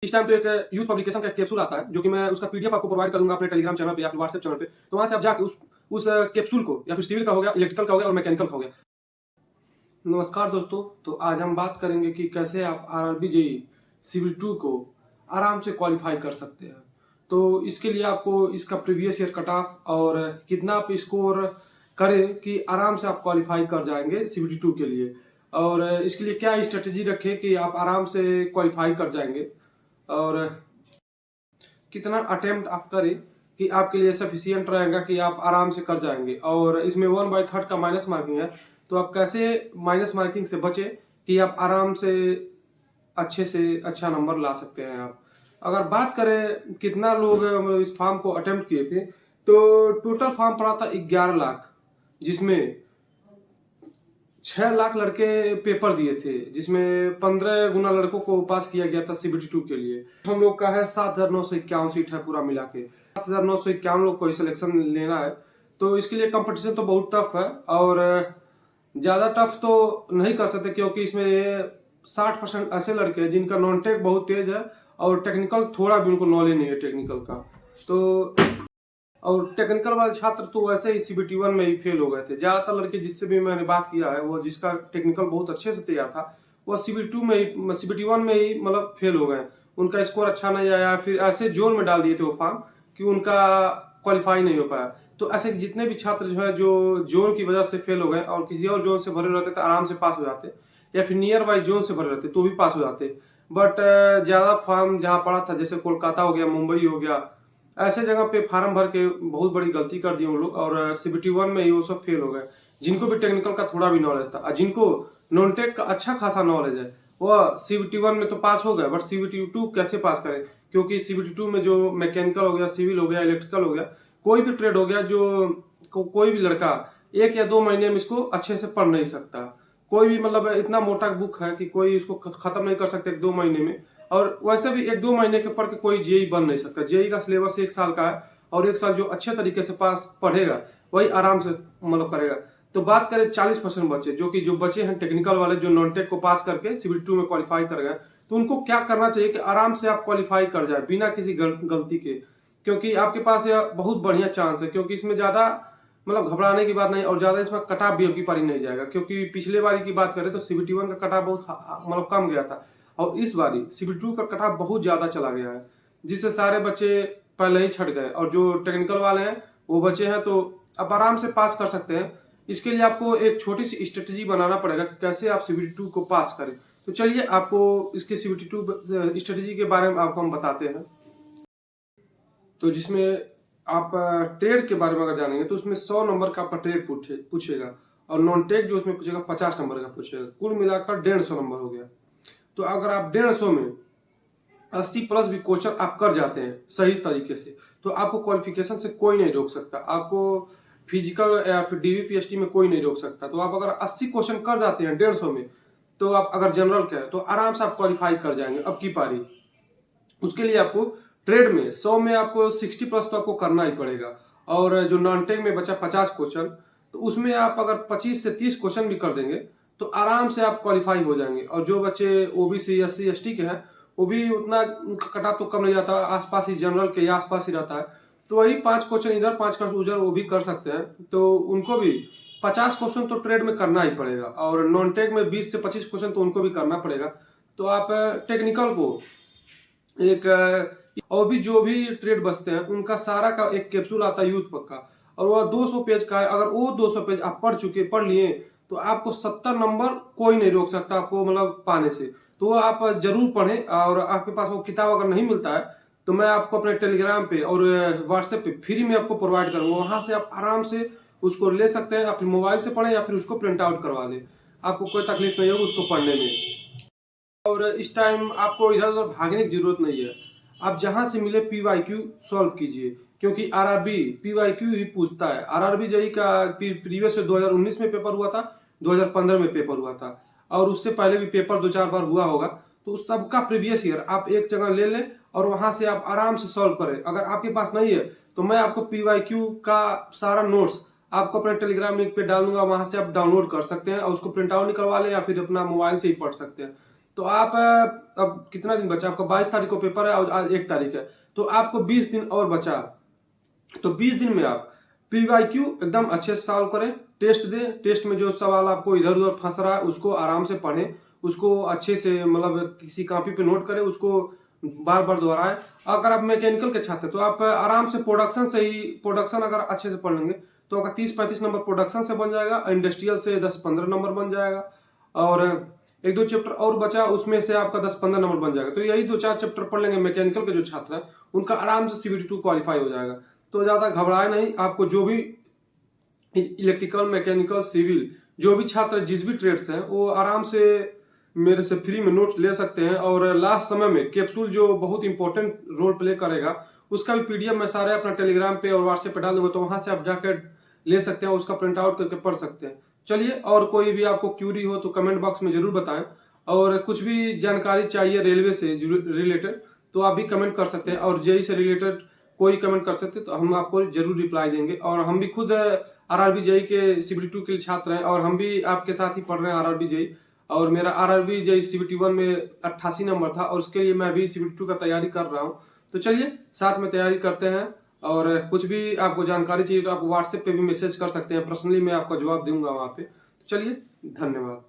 इस टाइम पे एक यूथ पब्लिकेशन का कैप्सूल आता है जो कि मैं उसका पीडीएफ आपको प्रोवाइड करूंगा अपने टेलीग्राम चैनल पे या फिर व्हाट्सएप चैनल पे। तो वहां से आप जाके उस कैप्सूल को या फिर सिविल का हो गया, इलेक्ट्रिकल का हो गया और मैकेनिकल का हो गया। नमस्कार दोस्तों, तो आज हम बात करेंगे कि कैसे आप आरआरबी जेईई सिविल 2 को आराम से क्वालिफाई कर सकते हैं। तो इसके लिए आपको इसका प्रीवियस ईयर कट ऑफ और कितना आप स्कोर करें कि आराम से आप क्वालिफाई कर जाएंगे सिविल 2 के लिए, और इसके लिए क्या स्ट्रेटेजी रखें कि आप आराम से क्वालिफाई कर जाएंगे, और कितना अटेम्प्ट आप करें कि आपके लिए सफिशियंट रहेगा कि आप आराम से कर जाएंगे। और इसमें 1/3 का माइनस मार्किंग है, तो आप कैसे माइनस मार्किंग से बचे कि आप आराम से अच्छा नंबर ला सकते हैं। आप अगर बात करें कितना लोग इस फॉर्म को अटेम्प्ट किए थे, तो टोटल फॉर्म पड़ा था 11 लाख, जिसमें 6 लाख लड़के पेपर दिए थे, जिसमें 15 गुना लड़कों को पास किया गया था सीबीटी 2 के लिए। हम लोग का है 7,951 सीट है पूरा मिला के, 7,951 लोग को सिलेक्शन लेना है। तो इसके लिए कंपटीशन तो बहुत टफ है, और ज़्यादा टफ तो नहीं कर सकते क्योंकि इसमें 60% ऐसे लड़के हैं जिनका नॉन टेक बहुत तेज है और टेक्निकल थोड़ा भी उनको नॉलेज नहीं है टेक्निकल का। तो और टेक्निकल वाले छात्र तो वैसे ही सीबीटी 1 में ही फेल हो गए थे। ज्यादातर लड़के जिससे भी मैंने बात किया है, वो जिसका टेक्निकल बहुत अच्छे से तैयार था, वो सीबीटी 1 में ही मतलब फेल हो गए। उनका स्कोर अच्छा नहीं आया, फिर ऐसे जोन में डाल दिए थे वो फॉर्म कि उनका क्वालिफाई नहीं हो पाया। तो ऐसे जितने भी छात्र जो है जो जोन की वजह से फेल हो गए और किसी और जोन से भरे रहते तो आराम से पास हो जाते, या फिर नियर बाई जोन से भरे रहते तो भी पास हो जाते। बट ज्यादा फॉर्म जहाँ पड़ा था, जैसे कोलकाता हो गया, मुंबई हो गया, ऐसे जगह पे फार्म भर के बहुत बड़ी गलती कर दी उन लोग, और सीबीटी 1 में ही वो सब फेल हो गए। जिनको भी टेक्निकल का थोड़ा भी नॉलेज था और जिनको नॉन टेक का अच्छा खासा नॉलेज है, वो सीबीटी 1 में तो पास हो गए, बट सीबीटी 2 कैसे पास करें? क्योंकि सीबीटी 2 में जो मैकेनिकल हो गया, सिविल हो गया, इलेक्ट्रिकल हो गया, कोई भी ट्रेड हो गया, जो कोई भी लड़का 1 या 2 महीने में इसको अच्छे से पढ़ नहीं सकता। कोई भी मतलब इतना मोटा बुक है कि कोई इसको खत्म नहीं कर सकते 1-2 महीने में। और वैसे भी 1-2 महीने के पढ़ के कोई जेई बन नहीं सकता। जेई का सिलेबस 1 साल का है, और 1 साल जो अच्छे तरीके से पास पढ़ेगा वही आराम से मतलब करेगा। तो बात करें 40% बच्चे जो बचे हैं टेक्निकल वाले, जो नॉन टेक को पास करके सीबीटी 2 में क्वालिफाई कर गए, तो उनको क्या करना चाहिए कि आराम से आप क्वालिफाई कर जाए बिना किसी गलती के। क्योंकि आपके पास यह बहुत बढ़िया चांस है, क्योंकि इसमें ज्यादा मतलब घबराने की बात नहीं, और ज्यादा इसमें कट ऑफ भी अब की पारी नहीं जाएगा। क्योंकि पिछले बारी की बात करें तो सीबीटी 1 का कट ऑफ बहुत मतलब कम गया था, और इस बारी सीबीटी 2 का कट ऑफ बहुत ज्यादा चला गया है, जिससे सारे बच्चे पहले ही छट गए, और जो टेक्निकल वाले हैं वो बचे हैं, तो आप आराम से पास कर सकते हैं। इसके लिए आपको एक छोटी सी स्ट्रेटेजी बनाना पड़ेगा कि कैसे आप सीबीटी 2 को पास करें। तो चलिए आपको इसके सीबीटी 2 स्ट्रेटेजी के बारे में आपको हम बताते हैं। तो जिसमें आप ट्रेड के बारे में अगर जानेंगे तो उसमें 100 नंबर का आपका ट्रेड पूछेगा, और नॉन टेक जो उसमें पूछेगा 50 नंबर का पूछेगा, कुल मिलाकर 150 नंबर हो गया। तो अगर आप 150 में 80 प्लस भी क्वेश्चन आप कर जाते हैं सही तरीके से, तो आपको क्वालिफिकेशन से कोई नहीं रोक सकता। आपको फिजिकल या फिर डीवीपीएसटी में कोई नहीं रोक सकता। तो आप अगर 80 क्वेश्चन कर जाते हैं 150 में, तो आप अगर जनरल के हैं तो आराम से आप क्वालिफाई कर जाएंगे अब की पारी। उसके लिए आपको ट्रेड में 100 में आपको 60 प्लस तो आपको करना ही पड़ेगा, और जो नॉन टेक में बचा 50 क्वेश्चन, तो उसमें आप अगर 25 से 30 क्वेश्चन भी कर देंगे तो आराम से आप क्वालिफाई हो जाएंगे। और जो बच्चे ओबीसी एससी एसटी के हैं, वो भी उतना कट ऑफ तो कम नहीं जाता, आसपास ही जनरल के आसपास ही रहता है। तो वही 5 क्वेश्चन इधर 5 क्वेश्चन उधर वो भी कर सकते हैं। तो उनको भी 50 क्वेश्चन तो ट्रेड में करना ही पड़ेगा, और नॉन टेक में 20 से 25 क्वेश्चन तो उनको भी करना पड़ेगा। तो आप टेक्निकल को एक और भी जो भी ट्रेड बचते हैं उनका सारा का एक कैप्सूल आता है यूथ पक्का, और वह 200 पेज का है। अगर वो 200 पेज आप पढ़ लिए, तो आपको 70 नंबर कोई नहीं रोक सकता आपको मतलब पाने से। तो वो आप जरूर पढ़ें, और आपके पास वो किताब अगर नहीं मिलता है तो मैं आपको अपने टेलीग्राम पे और व्हाट्सएप पे फ्री में आपको प्रोवाइड करूंगा। वहां से आप आराम से उसको ले सकते हैं, अपने मोबाइल से पढ़ें या फिर उसको प्रिंट आउट करवा लें, आपको कोई तकलीफ नहीं होगी उसको पढ़ने में। और इस टाइम आपको इधर उधर भागने की जरूरत नहीं है। आप जहां से मिले पीवाईक्यू सॉल्व कीजिए, क्योंकि आरआरबी पीवाईक्यू ही पूछता है। आरआरबी जेईई का प्रीवियस 2019 में पेपर हुआ था, 2015 में पेपर हुआ था, और उससे पहले भी पेपर 2-4 बार हुआ होगा। तो सबका प्रीवियस ईयर आप एक जगह ले लें और वहां से आप आराम से सॉल्व करें। अगर आपके पास नहीं है तो मैं आपको पीवाईक्यू का सारा नोट्स आपको अपने टेलीग्राम लिंक पे डाल दूंगा, वहां से आप डाउनलोड कर सकते हैं और उसको प्रिंट आउट निकलवा लें या फिर अपना मोबाइल से ही पढ़ सकते हैं। तो आप अब कितना दिन बचा आपका? 22 तारीख को पेपर है और आज 1 तारीख है, तो आपको 20 दिन और बचा। तो 20 दिन में आप PYQ एकदम अच्छे से सॉल्व करें, टेस्ट दें, टेस्ट में जो सवाल आपको इधर उधर फंस रहा है उसको आराम से पढ़ें, उसको अच्छे से मतलब किसी कॉपी पे नोट करें, उसको बार बार दोहराएं। अगर आप मैकेनिकल के छात्र तो आप आराम से प्रोडक्शन से ही, प्रोडक्शन अगर अच्छे से पढ़ लेंगे तो आपका 30-35 नंबर प्रोडक्शन से बन जाएगा, इंडस्ट्रियल से 10-15 नंबर बन जाएगा, और 1-2 चैप्टर और बचा उसमें से आपका 10-15 नंबर बन जाएगा। तो यही 2-4 चैप्टर पढ़ लेंगे मैकेनिकल के जो छात्र हैं उनका आराम से CBT2 क्वालिफाई हो जाएगा। तो ज्यादा घबराए नहीं, आपको जो भी इलेक्ट्रिकल, मैकेनिकल, सिविल जो भी छात्र जिस भी ट्रेड्स हैं वो आराम से मेरे से फ्री में नोट्स ले सकते हैं। और लास्ट समय में कैप्सूल जो बहुत इंपॉर्टेंट रोल प्ले करेगा उसका भी PDF मैं सारे अपना टेलीग्राम पे और व्हाट्सएप पे डाल दूंगा, तो वहां से आप जाकर ले सकते हैं, उसका प्रिंट आउट करके पढ़ सकते हैं। चलिए, और कोई भी आपको क्यूरी हो तो कमेंट बॉक्स में जरूर बताएं, और कुछ भी जानकारी चाहिए रेलवे से रिलेटेड तो आप भी कमेंट कर सकते हैं, और जेई से रिलेटेड कोई कमेंट कर सकते हैं तो हम आपको जरूर रिप्लाई देंगे। और हम भी खुद RRB जेई के CBT2 के छात्र हैं, और हम भी आपके साथ ही पढ़ रहे हैं RRB जेई, और मेरा RRB जेई CBT1 में 88 नंबर था, और उसके लिए मैं भी CBT2 का तैयारी कर रहा हूँ। तो चलिए साथ में तैयारी करते हैं, और कुछ भी आपको जानकारी चाहिए तो आप व्हाट्सएप पे भी मैसेज कर सकते हैं, पर्सनली मैं आपका जवाब दूंगा वहां पे। तो चलिए, धन्यवाद।